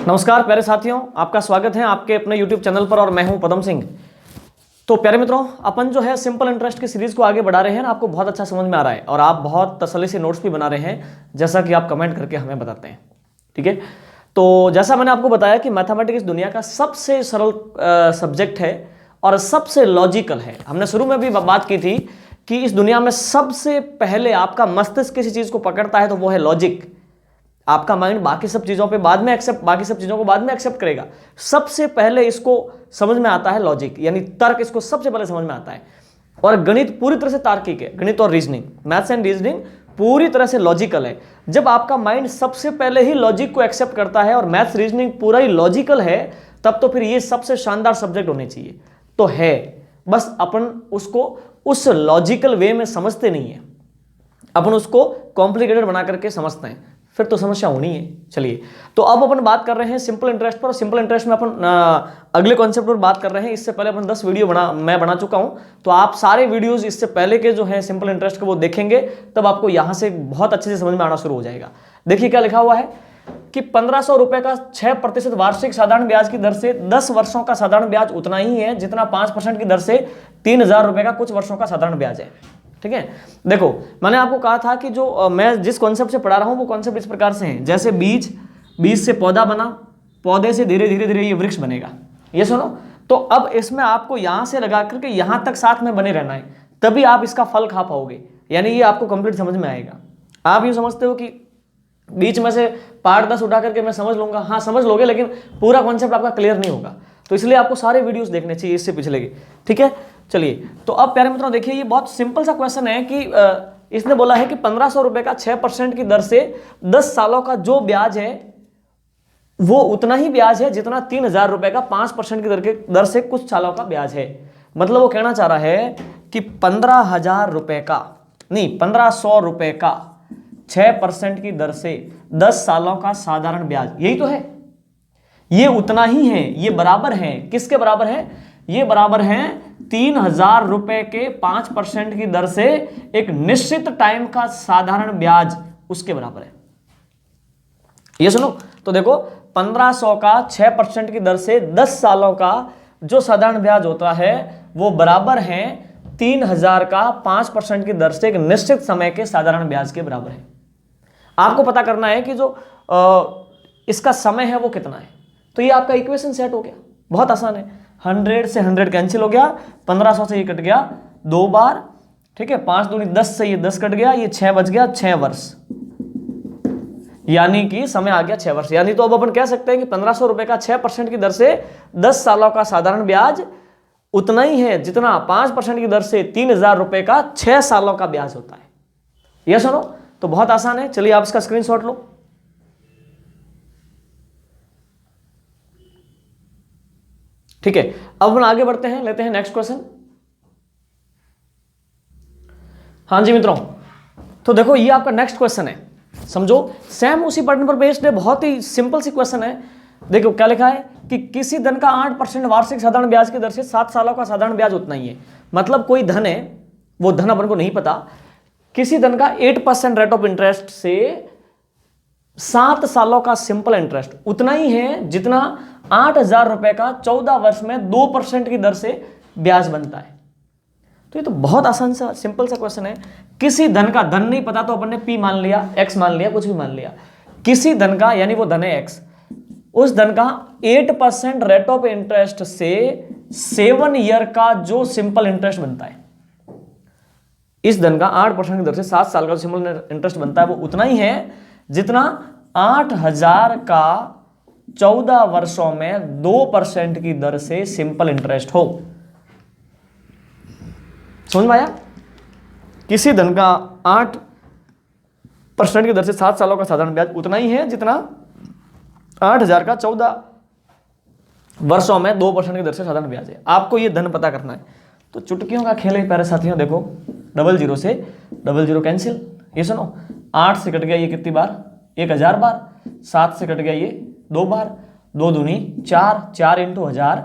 नमस्कार प्यारे साथियों, आपका स्वागत है आपके अपने YouTube चैनल पर और मैं हूं पदम सिंह। तो प्यारे मित्रों, अपन जो है सिंपल इंटरेस्ट की सीरीज को आगे बढ़ा रहे हैं, आपको बहुत अच्छा समझ में आ रहा है और आप बहुत तसल्ली से नोट्स भी बना रहे हैं, जैसा कि आप कमेंट करके हमें बताते हैं। ठीक है, तो जैसा मैंने आपको बताया कि मैथमेटिक्स दुनिया का सबसे सरल सब्जेक्ट है और सबसे लॉजिकल है। हमने शुरू में भी बात की थी कि इस दुनिया में सबसे पहले आपका मस्तिष्क किसी चीज को पकड़ता है तो वो है लॉजिक। आपका माइंड बाकी सब चीजों पे बाद में बाकी सब चीजों को बाद में एक्सेप्ट करेगा। सबसे पहले इसको समझ में आता है लॉजिक, यानी तर्क इसको सबसे पहले समझ में आता है। और गणित पूरी तरह से तार्किक है, गणित और रीजनिंग, मैथ्स एंड रीजनिंग पूरी तरह से लॉजिकल है। जब आपका माइंड सबसे पहले ही लॉजिक को एक्सेप्ट करता है और मैथ्स रीजनिंग पूरा ही लॉजिकल है, तब तो फिर ये सबसे शानदार सब्जेक्ट होने चाहिए। तो है, बस अपन उसको उस लॉजिकल वे में समझते नहीं है, अपन उसको कॉम्प्लिकेटेड बना करके समझते हैं, फिर तो समस्या होनी है। चलिए, तो अब अपन बात कर रहे हैं सिंपल इंटरेस्ट पर। सिंपल इंटरेस्ट में अपन अगले कॉन्सेप्ट पर बात कर रहे हैं। इससे पहले अपन 10 वीडियो मैं बना चुका हूं, तो आप सारे वीडियोस इससे पहले के जो हैं सिंपल इंटरेस्ट के वो देखेंगे, तब आपको यहां से बहुत अच्छे से समझ में आना शुरू हो जाएगा। देखिए क्या लिखा हुआ है कि 1500 रुपए का 6% वार्षिक साधारण ब्याज की दर से 10 वर्षों का साधारण ब्याज उतना ही है जितना 5% की दर से 3000 रुपए का कुछ वर्षों का साधारण ब्याज है। ठीक है, देखो मैंने आपको कहा था कि जो मैं जिस कॉन्सेप्ट से पढ़ा रहा हूं वो कॉन्सेप्ट इस प्रकार से हैं, जैसे बीज से पौधा बना, पौधे से धीरे धीरे धीरे ये वृक्ष बनेगा। ये सुनो, तो अब इसमें आपको यहां से लगा करके यहां तक साथ में बने रहना है, तभी आप इसका फल खा पाओगे, यानी ये आपको कंप्लीट समझ में आएगा। आप यूं समझते हो कि बीच में से पार्ट 10 उठा करके मैं समझ लूंगा, हाँ समझ लोगे, लेकिन पूरा कॉन्सेप्ट आपका क्लियर नहीं होगा। तो इसलिए आपको सारे वीडियोस देखने चाहिए इससे पिछले के। ठीक है, चलिए, तो अब प्यारे मित्रों देखिए, ये बहुत सिंपल सा क्वेश्चन है कि इसने बोला है कि 1500 रुपए का 6% की दर से 10 सालों का जो ब्याज है वो उतना ही ब्याज है जितना 3000 रुपए का 5% की दर से कुछ सालों का ब्याज है। मतलब वो कहना चाह रहा है कि 15,000 रुपए का नहीं, 1500 रुपए का 6% की दर से 10 सालों का साधारण ब्याज, यही तो है, ये उतना ही है, ये बराबर है, किसके बराबर है? ये बराबर है 3000 रुपए के 5% की दर से एक निश्चित टाइम का साधारण ब्याज, उसके बराबर है। ये सुनो, तो देखो 1500 का 6% की दर से 10 सालों का जो साधारण ब्याज होता है वो बराबर है 3000 का 5% की दर से एक निश्चित समय के साधारण ब्याज के बराबर है। आपको पता करना है कि जो इसका समय है वो कितना है। तो ये आपका इक्वेशन सेट हो गया, बहुत आसान है। 100 से 100 कैंसिल हो गया, 1500 से ये कट गया 2 बार, ठीक है, 5 दूनी 10 से ये 10 कट गया, ये 6 बच गया, 6 वर्ष, यानी कि समय आ गया 6 वर्ष। यानी तो अब अपन कह सकते हैं कि 1500 रुपए का 6% की दर से 10 सालों का साधारण ब्याज उतना ही है जितना 5% की दर से 3000 रुपए का 6 सालों का ब्याज होता है। यह सुनो, तो बहुत आसान है। चलिए आप इसका स्क्रीनशॉट लो। ठीक है, अब हम आगे बढ़ते हैं, लेते हैं नेक्स्ट क्वेश्चन। हाँ जी मित्रों, तो देखो ये आपका नेक्स्ट क्वेश्चन है, समझो, सेम उसी पैटर्न पर बेस्ड है, बहुत ही सिंपल सी क्वेश्चन है। देखो क्या लिखा है कि किसी धन का 8% वार्षिक साधारण ब्याज की दर से 7 सालों का साधारण ब्याज उतना ही है। मतलब कोई धन है, वो धन अपन को नहीं पता, किसी धन का 8% रेट ऑफ इंटरेस्ट से 7 सालों का सिंपल इंटरेस्ट उतना ही है जितना 8000 रुपए का 14 वर्ष में 2% की दर से ब्याज बनता है। तो ये तो बहुत आसान सा सिंपल सा क्वेश्चन है। किसी धन का, धन नहीं पता तो अपन ने पी मान लिया, एक्स मान लिया, कुछ भी मान लिया, किसी धन का, यानी वो धन है एक्स, उस धन का 8% रेट ऑफ इंटरेस्ट से 7 ईयर का जो सिंपल इंटरेस्ट बनता है, इस धन का 8% की दर से 7 साल का जो सिंपल इंटरेस्ट बनता है वो उतना ही है जितना 8000 का 14 वर्षों में 2% की दर से सिंपल इंटरेस्ट हो। समझ में आया? किसी धन का 8% की दर से 7 सालों का साधारण ब्याज उतना ही है जितना 8000 का 14 वर्षों में 2% की दर से साधारण ब्याज है। आपको ये धन पता करना है, तो चुटकियों का खेल है प्यारे साथियों। देखो 00 से 00 कैंसिल, ये सुनो, 8 से कट गया ये कितनी बार, 1000 बार, 7 से कट गया ये 2 बार, 2 दूनी 4, 4 इंटू 1000,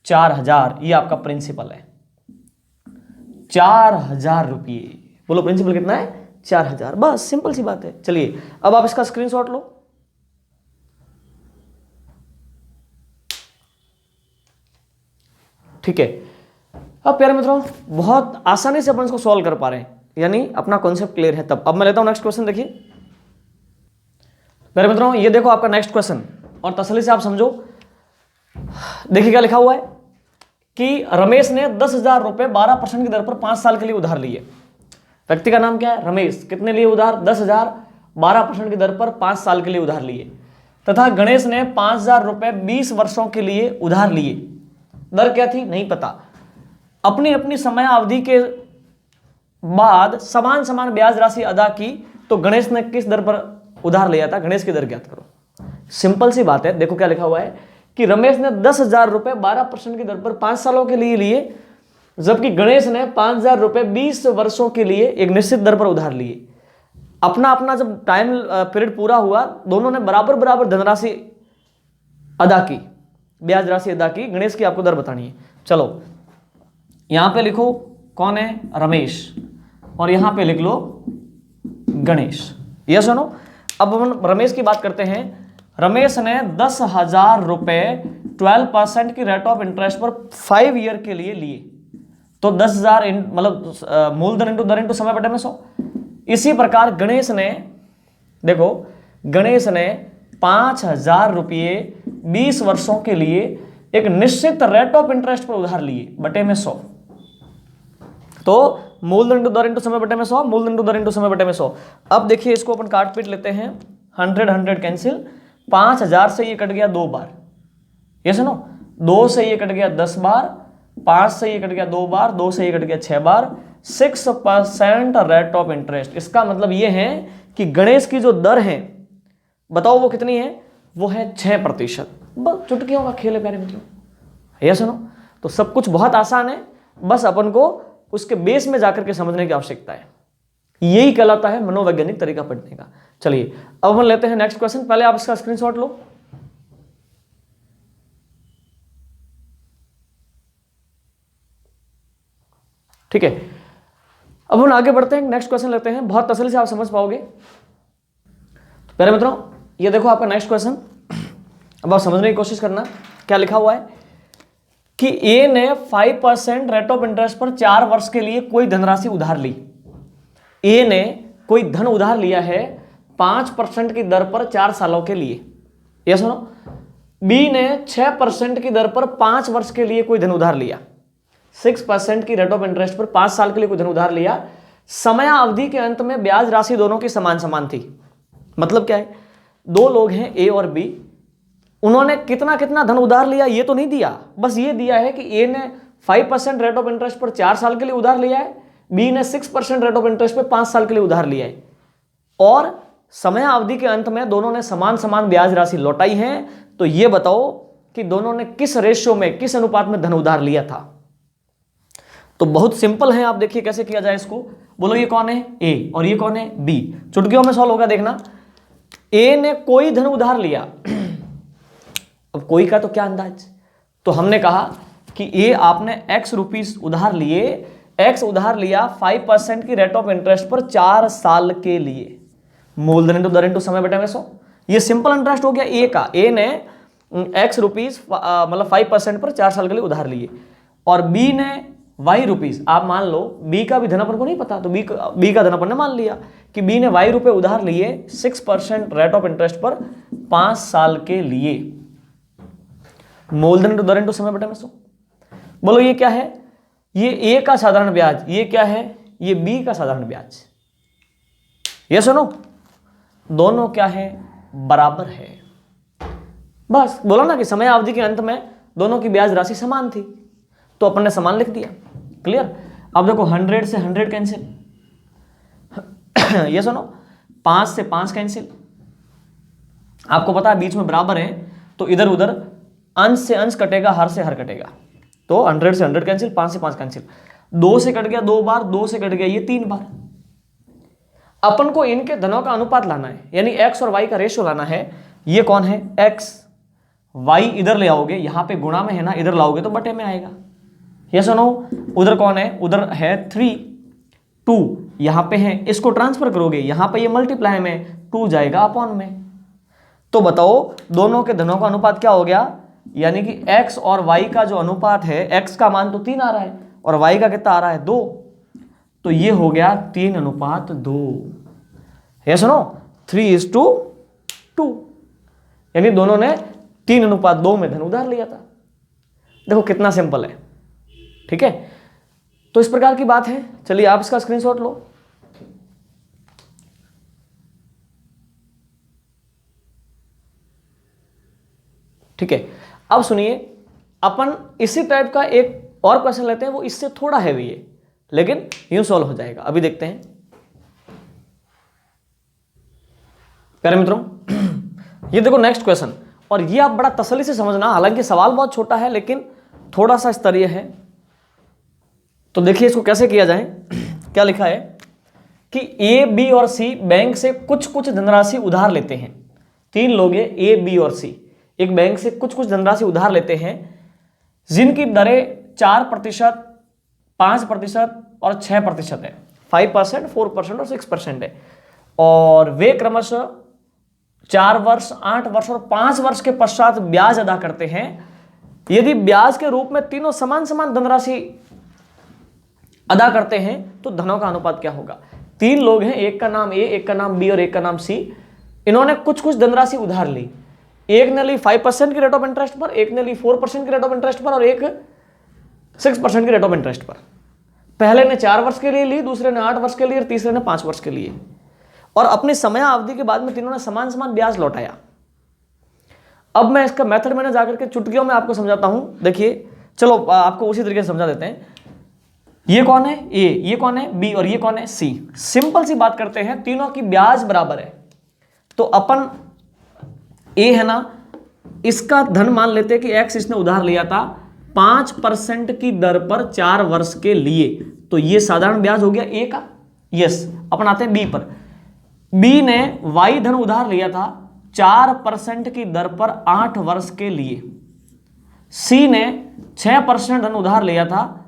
4000, ये आपका प्रिंसिपल है, 4000 रुपये। बोलो प्रिंसिपल कितना है? 4000। बस सिंपल सी बात है। चलिए अब आप इसका स्क्रीनशॉट लो। ठीक है। अब प्यारे मित्रों बहुत आसानी से अपन इसको सॉल्व कर पा रहे हैं, यानी अपना कॉन्सेप्ट क्लियर है तब। अब मैं लेता हूं नेक्स्ट क्वेश्चन। देखिए प्यारे मित्रों ये देखो आपका नेक्स्ट क्वेश्चन, और तसल्ली से आप समझो। देखिए क्या लिखा हुआ है कि रमेश ने 10,000 रुपए 12% की दर पर 5 साल के लिए उधार लिए। व्यक्ति का नाम क्या है? रमेश। कितने लिए उधार? 10,000 12% की दर पर 5 साल के लिए उधार लिए। तथा गणेश ने 5,000 रुपए 20 वर्षों के लिए उधार लिए। दर क्या थी? नहीं पता। अपनी अपनी समय अवधि के बाद समान समान ब्याज राशि अदा की, तो गणेश ने किस दर पर उधार लिया था? गणेश की दर ज्ञात करो। सिंपल सी बात है। देखो क्या लिखा हुआ है कि रमेश ने 10,000 रुपए 12% की दर पर 5 सालों के लिए लिए, जबकि गणेश ने 5,000 रुपए 20 वर्षों के लिए एक निश्चित दर पर उधार लिए। अपना अपना जब टाइम पीरियड पूरा हुआ, दोनों ने बराबर बराबर धनराशि अदा की, ब्याज राशि अदा की। गणेश की आपको दर बतानी है। चलो यहां पे लिखो कौन है? रमेश, और यहां पे लिख लो गणेश। ये सुनो, अब हम रमेश की बात करते हैं। रमेश ने 10,000 रुपए 12% की रेट ऑफ इंटरेस्ट पर 5 ईयर के लिए लिए। तो 10,000 मतलब मूलधन इंटू दर इंटू समय बटे में 100। इसी प्रकार गणेश ने, देखो गणेश ने 5,000 रुपये 20 वर्षों के लिए एक निश्चित रेट ऑफ इंटरेस्ट पर उधार लिए बटे में 100। तो मूलधन इंटू दर इंटू समय बटे में 100, मूलधन इंटू दर इंटू समय बटे में 100। अब देखिए इसको अपन काट पीट लेते हैं। 100 कैंसिल। 5,000 से ये कट गया 2 बार, ये सुनो। 2 से ये कट गया 10 बार, 5 से ये कट गया 2 बार, 2 से ये कट गया 6 बार। 6% रेट ऑफ इंटरेस्ट। इसका मतलब ये है कि गणेश की जो दर है, बताओ वो कितनी है? वो है 6%। बस चुटकियों का खेल है प्यारे मित्रों, ये सुनो। तो सब कुछ बहुत आसान है, बस अपन को उसके बेस में जाकर के समझने की आवश्यकता है। यही कहलाता है मनोवैज्ञानिक तरीका पढ़ने का। चलिए अब हम लेते हैं नेक्स्ट क्वेश्चन। पहले आप इसका स्क्रीनशॉट लो। ठीक है, अब हम आगे बढ़ते हैं, नेक्स्ट क्वेश्चन लेते हैं। बहुत तसल्ली से आप समझ पाओगे। तो प्यारे मित्रों ये देखो आपका नेक्स्ट क्वेश्चन। अब आप समझने की कोशिश करना क्या लिखा हुआ है कि ए ने 5% रेट ऑफ इंटरेस्ट पर 4 वर्ष के लिए कोई धनराशि उधार ली। ए ने कोई धन उधार लिया है 5% की दर पर 4 सालों के लिए। यह सुनो। बी ने 6% की दर पर 5 वर्ष के लिए कोई धन उधार लिया। 6% की रेट ऑफ इंटरेस्ट पर 5 साल के लिए कोई धन उधार लिया। समय अवधि के अंत में ब्याज राशि दोनों की समान समान थी। मतलब क्या है? 2 लोग हैं ए और बी, उन्होंने कितना कितना धन उधार लिया ये तो नहीं दिया, बस ये दिया है कि ए ने 5% रेट ऑफ इंटरेस्ट पर 4 साल के लिए उधार लिया है, बी ने 6% रेट ऑफ इंटरेस्ट पर 5 साल के लिए उधार लिया है, और समय अवधि के अंत में दोनों ने समान समान ब्याज राशि लौटाई है। तो ये बताओ कि दोनों ने किस रेशियो में, किस अनुपात में धन उधार लिया था। तो बहुत सिंपल है, आप देखिए कैसे किया जाए इसको। बोलो ये कौन है? ए, और ये कौन है? बी। चुटकियों में सॉल्व होगा, देखना। ए ने कोई धन उधार लिया। अब कोई का तो क्या अंदाज? तो हमने कहा कि ए आपने x रुपीस उधार लिए, x उधार लिया 5% की रेट ऑफ इंटरेस्ट पर 4 साल के लिए। मूलधन इंटू दर इंटू समय बटे में 100। ये सिंपल इंटरेस्ट हो गया ए का। ए ने x रुपीस मतलब 5% पर 4 साल के लिए उधार लिए, और बी ने y रुपीस। आप मान लो बी का भी धन अपन को नहीं पता, तो बी का धन अपन ने मान लिया कि बी ने y रुपए उधार लिए 6% रेट ऑफ इंटरेस्ट पर 5 साल के लिए। मूलधन इंटू दर इंटू समय बटे में 100। बोलो ये क्या है? ये ए का साधारण ब्याज। ये क्या है? ये बी का साधारण ब्याज। ये सुनो, दोनों क्या है? बराबर है। बस बोला ना कि समय अवधि के अंत में दोनों की ब्याज राशि समान थी, तो अपन ने समान लिख दिया। क्लियर? अब देखो 100 से 100 कैंसिल। ये सुनो, 5 से 5 कैंसिल। आपको पता है बीच में बराबर है, तो इधर उधर अंश से अंश कटेगा, हर से हर कटेगा। तो 100 से 100 कैंसिल, 5 से 5 कैंसिल। 2 से कट गया 2 बार, 2 से कट गया ये 3 बार। अपन को इनके धनों का अनुपात लाना है, यानी x और y का रेशियो लाना है। ये कौन है? x। y इधर ले आओगे, यहां पे गुणा में है ना, इधर लाओगे तो बटे में आएगा। ये सुनो, उधर कौन है? उधर है 3, 2 यहां पे है, इसको ट्रांसफर करोगे, यहां पे ये मल्टीप्लाई में 2 जाएगा अपॉन में। तो बताओ दोनों के धनों का अनुपात क्या हो गया? यानी कि x और y का जो अनुपात है, x का मान तो 3 आ रहा है और y का कितना आ रहा है 2, तो ये हो गया 3:2। ये सुनो 3:2, यानी दोनों ने 3:2 में धन उधार लिया था। देखो कितना सिंपल है, ठीक है। तो इस प्रकार की बात है। चलिए आप इसका स्क्रीनशॉट लो। ठीक है, अब सुनिए, अपन इसी टाइप का एक और क्वेश्चन लेते हैं, वो इससे थोड़ा हैवी है लेकिन यूं सॉल्व हो जाएगा। अभी देखते हैं प्यारे मित्रों। ये देखो नेक्स्ट क्वेश्चन, और ये आप बड़ा तसल्ली से समझना, हालांकि सवाल बहुत छोटा है लेकिन थोड़ा सा स्तरीय है। तो देखिए इसको कैसे किया जाए। क्या लिखा है कि ए, बी और सी बैंक से कुछ कुछ धनराशि उधार लेते हैं। 3 लोग हैं, ए, बी और सी, एक बैंक से कुछ कुछ धनराशि उधार लेते हैं जिनकी दरें 4%, 5% और 6% है। 5%, 4% और 6% है। और वे क्रमशः 4 वर्ष, 8 वर्ष और 5 वर्ष के पश्चात ब्याज अदा करते हैं। यदि ब्याज के रूप में तीनों समान समान धनराशि अदा करते हैं तो धनों का अनुपात क्या होगा। 3 लोग हैं, एक का नाम ए, एक का नाम बी और एक का नाम सी। इन्होंने कुछ कुछ धनराशि उधार ली। एक ने ली 5% की रेट ऑफ इंटरेस्ट पर, एक ने ली 4% की रेट ऑफ इंटरेस्ट पर और एक 6% की रेट ऑफ इंटरेस्ट पर। पहले ने 4 वर्ष के लिए ली, दूसरे ने 8 वर्ष के लिए और तीसरे ने 5 वर्ष के लिए। और अपनी समय अवधि के बाद में तीनों ने समान समान ब्याज लौटाया। अब मैं इसका मेथड मैंने जाकर के चुटकियों में आपको समझाता हूं। देखिए, चलो आपको उसी तरीके से समझा देते हैं। ये कौन है ए, ये कौन है बी और ये कौन है सी। सिंपल सी बात करते हैं, तीनों की ब्याज बराबर है। तो अपन ए है ना, इसका धन मान लेते हैं कि एक्स इसने उधार लिया था 5% की दर पर 4 वर्ष के लिए, तो ये साधारण ब्याज हो गया ए का। यस, अपन आते हैं बी पर। बी ने वाई धन उधार लिया था 4% की दर पर 8 वर्ष के लिए। सी ने 6% धन उधार लिया था।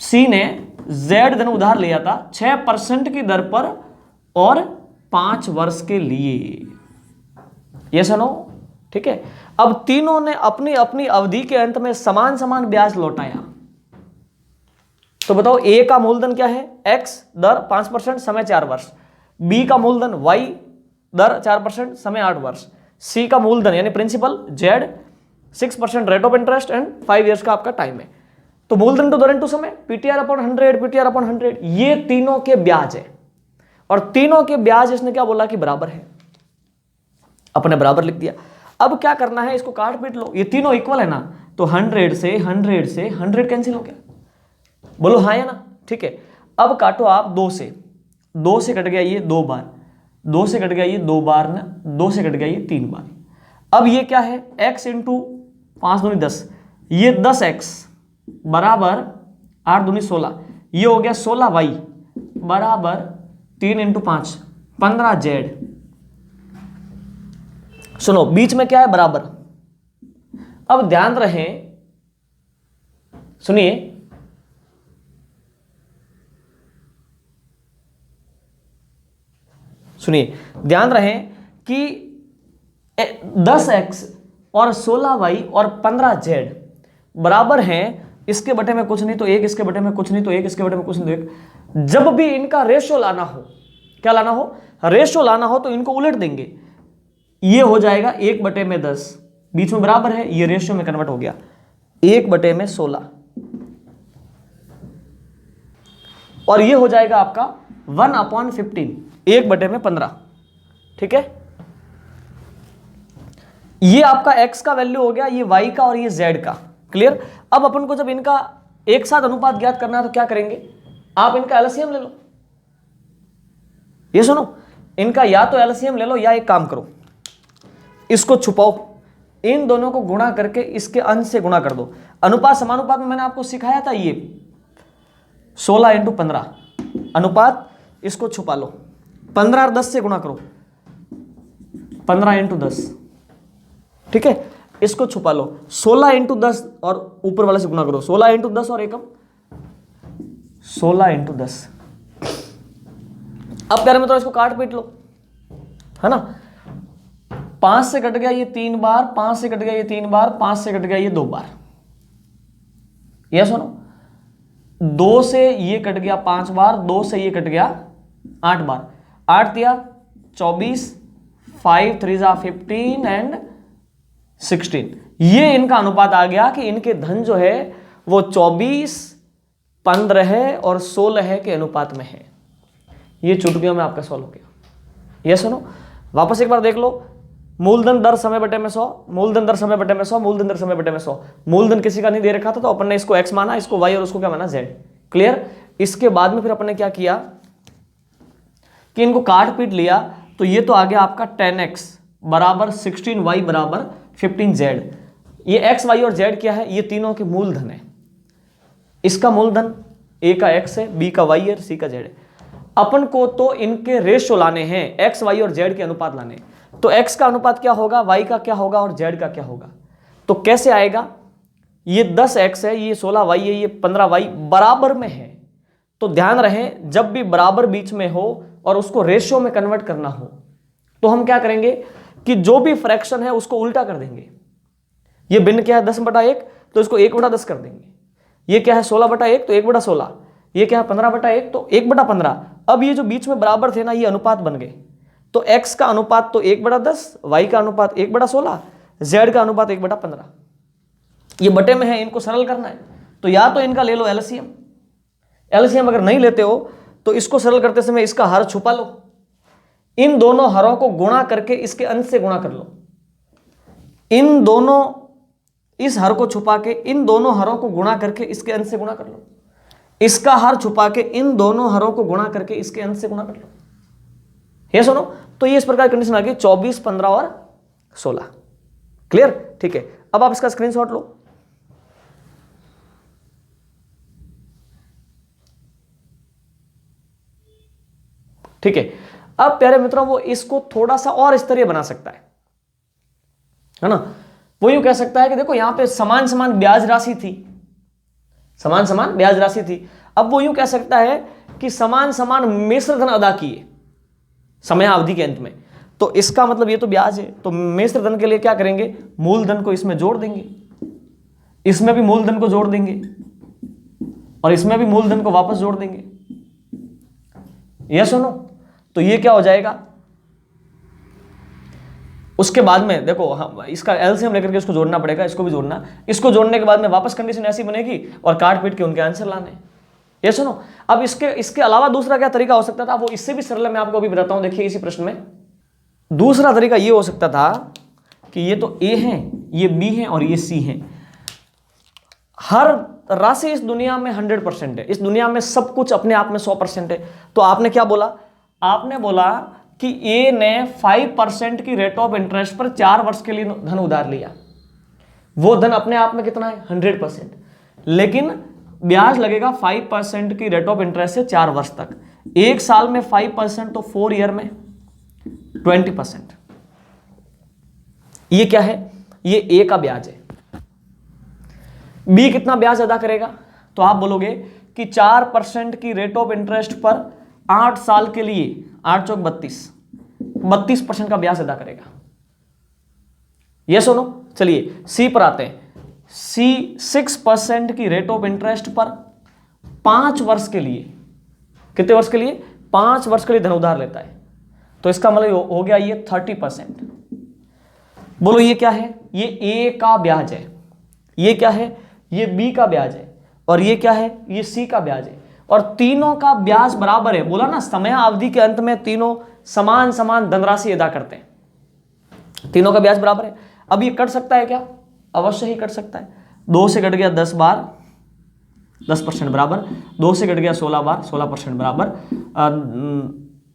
सी ने जेड धन उधार लिया था 6% की दर पर और 5 वर्ष के लिए। यस नो, ठीक है। अब तीनों ने अपनी अपनी अवधि के अंत में समान समान ब्याज लौटाया। तो बताओ ए का मूलधन क्या है, एक्स दर 5%, समय 4 वर्ष। बी का मूलधन वाई दर 4%, समय 8 वर्ष। सी का मूलधन यानी प्रिंसिपल जेड 6% rate of interest and 5 years का आपका टाइम है। तो मूलधन टू दर इनटू समय, पीटीआर अपॉन 100, पीटीआर अपॉन 100, ये तीनों के ब्याज है। और तीनों के ब्याज इसने क्या बोला कि बराबर है, अपने बराबर लिख दिया। अब क्या करना है, इसको काट पीट लो। ये तीनों इक्वल है ना, तो 100 से 100 कैंसिल हो गया। बोलो हाँ या ना, ठीक है। अब काटो आप 2 से, 2 से कट गया ये 2 बार, 2 से कट गया ये 2 बार ना, 2 से कट गया ये 3 बार। अब ये क्या है, x इंटू 5 दूनी 10, ये 10x बराबर 8 दूनी 16, ये हो गया 16y बराबर 3 इंटू 5 15z। सुनो, बीच में क्या है, बराबर। अब ध्यान रहे, सुनिए, सुनिए, ध्यान रहे कि 10x और 16y और 15z बराबर हैं। इसके बटे में कुछ नहीं तो एक, इसके बटे में कुछ नहीं तो एक, इसके बटे में कुछ नहीं तो एक। जब भी इनका रेशियो लाना हो, क्या लाना हो, रेशियो लाना हो, तो इनको उलट देंगे। ये हो जाएगा 1/10, बीच में बराबर है, ये रेशियो में कन्वर्ट हो गया 1/16, और ये हो जाएगा आपका 1/15, 1/15, ठीक है। ये आपका x का वैल्यू हो गया, ये y का और ये z का। क्लियर। अब अपन को जब इनका एक साथ अनुपात ज्ञात करना है तो क्या करेंगे, आप इनका एलसीएम ले लो। ये सुनो, इनका या तो एलसीएम ले लो या एक काम करो, इसको छुपाओ, इन दोनों को गुणा करके इसके अंश से गुणा कर दो। अनुपात समानुपात में मैंने आपको सिखाया था, ये 16 इंटू 15 अनुपात, इसको छुपा लो। 15 और 10 से गुणा करो, 15 इंटू 10, ठीक है। इसको छुपा लो, 16 इंटू 10 और ऊपर वाले से गुणा करो, 16 इंटू 10 और एकम 16 इंटू 10। अब प्यारे मित्रों इसको काट पीट लो, है ना। 5 से कट गया ये 3 बार, 5 से कट गया ये 3 बार, 5 से कट गया ये 2 बार। ये सुनो, 2 से ये कट गया 5 बार, 2 से ये कट गया 8 बार। 8 दिया 24, 5 3 जा 15 एंड 16। ये इनका अनुपात आ गया कि इनके धन जो है वो 24, 15 है और 16 के अनुपात में है। ये चुटकियों में आपका सॉल्व हो गया। ये सुनो, वापस एक बार देख लो। मूलधन दर समय बटे में 100, मूलधन दर समय बटे में 100, मूलधन दर समय बटे में 100। मूलधन किसी का नहीं दे रखा था तो अपन ने इसको x माना, इसको y और उसको क्या माना z। क्लियर। इसके बाद में फिर अपन ने क्या किया कि इनको काट पीट लिया, तो ये तो आ गया आपका 10x बराबर 16y बराबर 15z। ये x, y और z क्या है? ये तीनों के मूलधन है। इसका मूलधन a का x है, b का y है, c का z है। अपन को तो इनके रेशियो लाने हैं, x, y और z के अनुपात लाने। तो x का अनुपात क्या होगा, y का क्या होगा और z का क्या होगा? तो कैसे आएगा? ये 10x है, ये 16y है, ये 15y बराबर में है। तो ध्यान रहे, जब भी बराबर बीच में हो और उसको रेशियो में कन्वर्ट करना हो तो हम क्या करेंगे कि जो भी फ्रैक्शन है उसको उल्टा कर देंगे। ये भिन्न क्या है 10/1, तो इसको 1/10 कर देंगे। ये क्या है 16/1, तो 1/16। ये क्या है 15/1, तो 1/15। अब ये जो बीच में बराबर थे ना, ये अनुपात बन गए। तो x का अनुपात तो 1/10, y का अनुपात 1/16, z का अनुपात 1/15। ये बटे में है, इनको सरल करना है। तो या तो इनका ले लो एलसीएम। एलसीएम अगर नहीं लेते हो तो इसको सरल करते समय इसका हर छुपा लो, इन दोनों हरों को गुणा करके इसके अंश से गुणा कर लो। इन दोनों, इस हर को छुपा के इन दोनों हरों को गुणा करके इसके अंश से गुणा कर लो। इसका हर छुपा के इन दोनों हरों को गुणा करके इसके अंश से गुणा कर लो। ये सुनो, तो ये इस प्रकार कंडीशन आ गई 24, 15 और 16। क्लियर? ठीक है। अब आप इसका स्क्रीनशॉट लो। ठीक है। अब प्यारे मित्रों, वो इसको थोड़ा सा और स्तरीय बना सकता है ना। वो यूं कह सकता है कि देखो यहां पे समान समान ब्याज राशि थी, समान समान ब्याज राशि थी। अब वो यूं कह सकता है कि समान समान मिश्र धन अदा किए समय अवधि के अंत में। तो इसका मतलब ये तो ब्याज है, तो मिश्र धन के लिए क्या करेंगे, मूलधन को इसमें जोड़ देंगे, इसमें भी मूलधन को जोड़ देंगे और इसमें भी मूलधन को वापस जोड़ देंगे। ये सुनो, तो ये क्या हो जाएगा। उसके बाद में देखो हम इसका एलसीएम लेकर के इसको जोड़ना पड़ेगा, इसको भी जोड़ना। इसको जोड़ने के बाद में वापस कंडीशन ऐसी बनेगी और काट पीट के उनके आंसर लाने। ये सुनो, अब इसके अलावा दूसरा क्या तरीका हो सकता था, वो इससे भी सरल मैं आपको अभी बताता हूं। देखिए इसी प्रश्न में दूसरा तरीका ये हो सकता था कि ये तो ए है, ये बी है और ये सी है। हर राशि इस दुनिया में 100% है, इस दुनिया में सब कुछ अपने आप में 100% है। तो आपने क्या बोला, आपने बोला कि ए ने 5% की रेट ऑफ इंटरेस्ट पर 4 वर्ष के लिए धन उधार लिया। वो धन अपने आप में कितना है 100%, लेकिन ब्याज लगेगा 5% की रेट ऑफ इंटरेस्ट से 4 वर्ष तक। एक साल में 5% तो 4 ईयर में 20%। ये क्या है, ये ए का ब्याज है। बी कितना ब्याज अदा करेगा, तो आप बोलोगे कि 4% की रेट ऑफ इंटरेस्ट पर 8 साल के लिए 8 चौक 32% का ब्याज अदा करेगा। ये सुनो, चलिए सी पर आते हैं। सी 6% की रेट ऑफ इंटरेस्ट पर 5 वर्ष के लिए, कितने वर्ष के लिए, 5 वर्ष के लिए धन उधार लेता है। तो इसका मतलब हो गया ये 30%। बोलो ये क्या है, ये ए का ब्याज है, ये क्या है, ये बी का ब्याज है और ये क्या है, ये सी का ब्याज है। और तीनों का ब्याज बराबर है। बोला ना, समय अवधि के अंत में तीनों समान समान धनराशि अदा करते हैं, तीनों का ब्याज बराबर है। अब ये कट सकता है क्या, अवश्य ही कट सकता है। 2 से कट गया 10 बार 10% बराबर, 2 से कट गया 16 बार 16% बराबर,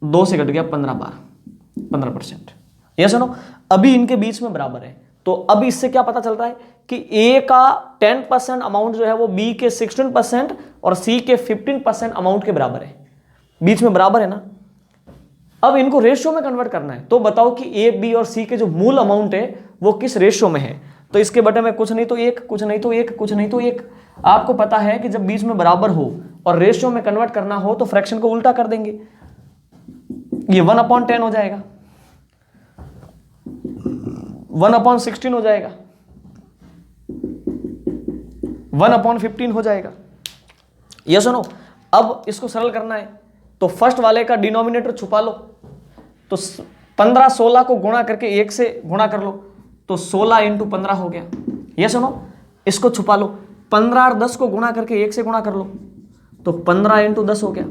2 से कट गया 15 बार 15%। ये सुनो, अभी इनके बीच में बराबर है। तो अभी इससे क्या पता चल रहा है कि ए का 10% अमाउंट जो है वो बी के 16% और सी के 15% अमाउंट के बराबर है। बीच में बराबर है ना। अब इनको रेशियो में कन्वर्ट करना है। तो बताओ कि ए, बी और सी के जो मूल अमाउंट है वो किस रेशियो में है। तो इसके बटे में कुछ नहीं तो 1, कुछ नहीं तो 1, कुछ नहीं तो 1। आपको पता है कि जब बीच में बराबर हो और रेशियो में कन्वर्ट करना हो तो फ्रैक्शन को उल्टा कर देंगे, ये 1/10 हो जाएगा। 1/16 हो जाएगा, 1/15 हो जाएगा। ये सुनो, अब इसको सरल करना है तो फर्स्ट वाले का डिनोमिनेटर छुपा लो, तो 15 16 को गुणा करके 1 से गुणा कर लो, तो 16 × 15 हो गया। ये सुनो, इसको छुपा लो, 15 और 10 को गुणा करके 1 से गुणा कर लो, तो 15 × 10 हो गया।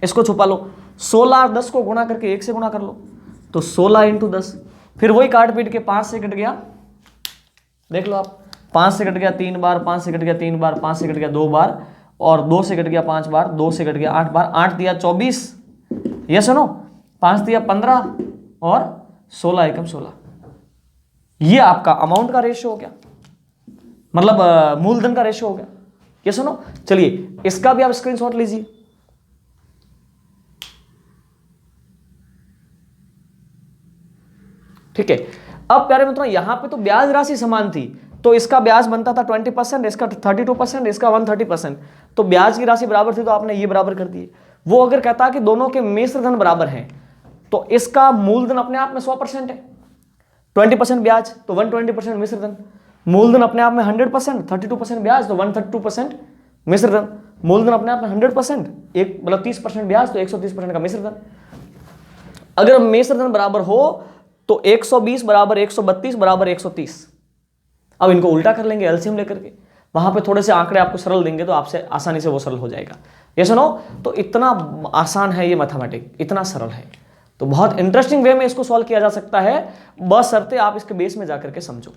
इसको छुपा लो, 16 और 10 को गुणा करके 1 से गुणा कर लो, तो 16 × 10। फिर वही काट पीट के 5 से कट गया, देख लो आप, 5 से कट गया 3 बार, 5 से कट गया 3 बार, 5 से कट गया 2 बार, और 2 से कट गया 5 बार, 2 से कट गया 8 बार, 8 दिया 24, ये सुनो, 5 दिया 15 और 16 एकम 16। ये आपका अमाउंट का रेशियो हो गया, मतलब मूलधन का रेशियो हो गया। ये सुनो, चलिए इसका भी आप स्क्रीनशॉट लीजिए। ठीक है, अब प्यारे मित्रों यहां पे तो ब्याज राशि समान थी, तो इसका ब्याज बनता था 20%, इसका 32%, इसका 130%, तो ब्याज की राशि बराबर थी तो आपने ये बराबर कर दिए। वो अगर कहता कि दोनों के मिश्र धन बराबर हैं, तो इसका मूलधन अपने आप में 100% है, 20% ब्याज तो 120% मिश्र धन, मूलधन अपने आप में 100%, 32% ब्याज तो 132% मिश्र धन, मूलधन अपने आप में 100%, एक मतलब 30% ब्याज तो 130% का मिश्र धन। अगर मिश्र धन बराबर हो तो 120 बराबर 132 बराबर 130। अब इनको उल्टा कर लेंगे एलसीएम लेकर के, वहां पे थोड़े से आंकड़े आपको सरल देंगे तो आपसे आसानी से वो सरल हो जाएगा। ये सुनो, तो इतना आसान है ये मैथमेटिक, इतना सरल है, तो बहुत इंटरेस्टिंग वे में इसको सॉल्व किया जा सकता है, बशर्ते आप इसके बेस में जाकर के समझो।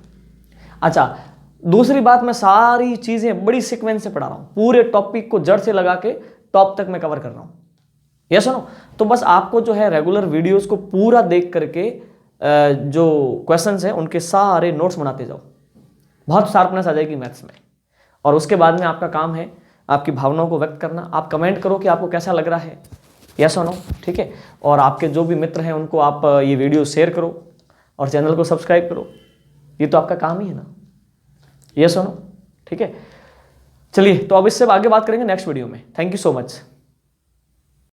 अच्छा, दूसरी बात, मैं सारी चीजें बड़ी सीक्वेंस से पढ़ा रहा हूं, पूरे टॉपिक को जड़ से लगा के टॉप तक मैं कवर कर रहा हूं। ये सुनो, तो बस आपको जो है रेगुलर वीडियोस को पूरा देख करके जो क्वेश्चंस हैं उनके सारे नोट्स बनाते जाओ, बहुत शार्पनेस आ जाएगी मैथ्स में। और उसके बाद में आपका काम है आपकी भावनाओं को व्यक्त करना। आप कमेंट करो कि आपको कैसा लग रहा है, यस और नो, ठीक है। और आपके जो भी मित्र हैं उनको आप ये वीडियो शेयर करो और चैनल को सब्सक्राइब करो, ये तो आपका काम ही है ना, यस और नो, ठीक है। चलिए, तो अब इससे आगे बात करेंगे नेक्स्ट वीडियो में। Thank you so much.